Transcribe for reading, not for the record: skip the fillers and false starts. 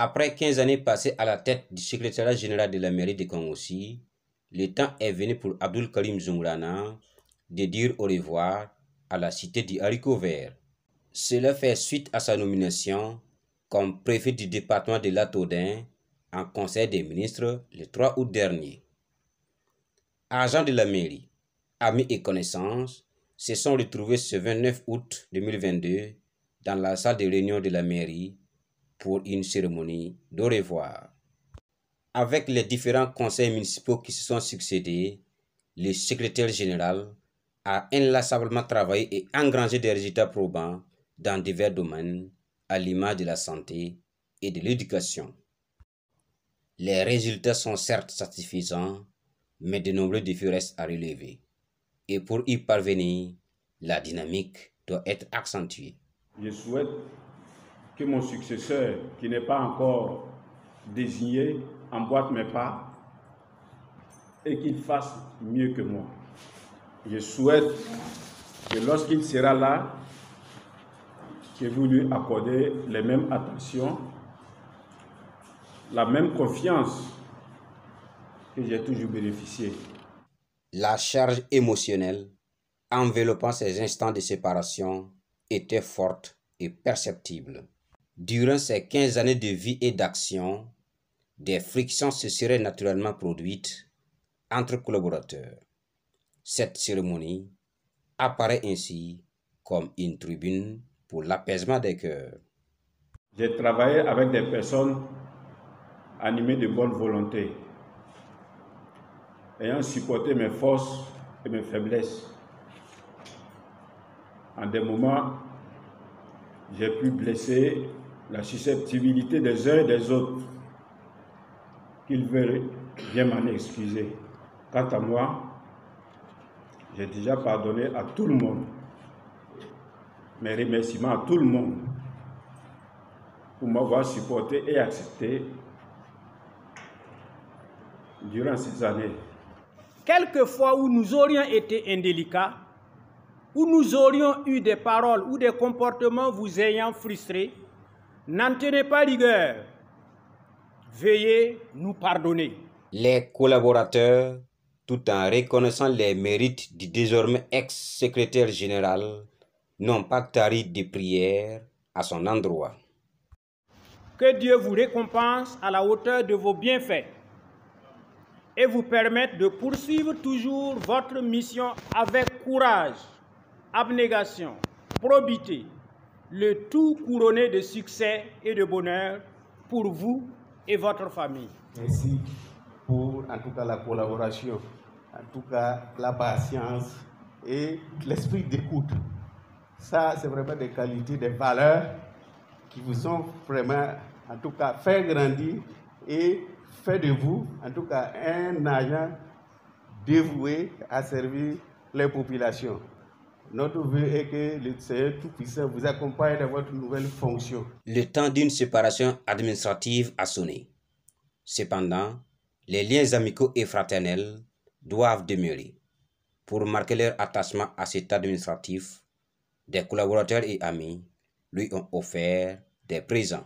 Après 15 années passées à la tête du secrétariat général de la mairie de Kongossi, le temps est venu pour Abdul Karim Zungrana de dire au revoir à la cité du haricot vert. Cela fait suite à sa nomination comme préfet du département de l'Ataudin en conseil des ministres le 3 août dernier. Agents de la mairie, amis et connaissances se sont retrouvés ce 29 août 2022 dans la salle de réunion de la mairie pour une cérémonie d'au revoir. Avec les différents conseils municipaux qui se sont succédés, le secrétaire général a inlassablement travaillé et engrangé des résultats probants dans divers domaines, à l'image de la santé et de l'éducation. Les résultats sont certes satisfaisants, mais de nombreux défis restent à relever. Et pour y parvenir, la dynamique doit être accentuée. Je souhaite que mon successeur, qui n'est pas encore désigné, emboîte mes pas et qu'il fasse mieux que moi. Je souhaite que lorsqu'il sera là, que vous lui accordez les mêmes attentions, la même confiance que j'ai toujours bénéficié. La charge émotionnelle enveloppant ces instants de séparation était forte et perceptible. Durant ces 15 années de vie et d'action, des frictions se seraient naturellement produites entre collaborateurs. Cette cérémonie apparaît ainsi comme une tribune pour l'apaisement des cœurs. J'ai travaillé avec des personnes animées de bonne volonté, ayant supporté mes forces et mes faiblesses. En des moments, j'ai pu blesser la susceptibilité des uns et des autres, qu'ils veulent bien m'en excuser. Quant à moi, j'ai déjà pardonné à tout le monde. Mes remerciements à tout le monde pour m'avoir supporté et accepté durant ces années. Quelquefois où nous aurions été indélicats, où nous aurions eu des paroles ou des comportements vous ayant frustrés, n'en tenez pas rigueur. Veuillez nous pardonner. Les collaborateurs, tout en reconnaissant les mérites du désormais ex-secrétaire général, n'ont pas tari de prières à son endroit. Que Dieu vous récompense à la hauteur de vos bienfaits et vous permette de poursuivre toujours votre mission avec courage, abnégation, probité, le tout couronné de succès et de bonheur pour vous et votre famille. Merci pour en tout cas la collaboration, en tout cas la patience et l'esprit d'écoute. Ça, c'est vraiment des qualités, des valeurs qui vous ont vraiment, en tout cas, fait grandir et fait de vous, en tout cas, un agent dévoué à servir les populations. Notre vœu est que le Seigneur Tout-Puissant vous accompagne dans votre nouvelle fonction. Le temps d'une séparation administrative a sonné. Cependant, les liens amicaux et fraternels doivent demeurer. Pour marquer leur attachement à cet administratif, des collaborateurs et amis lui ont offert des présents.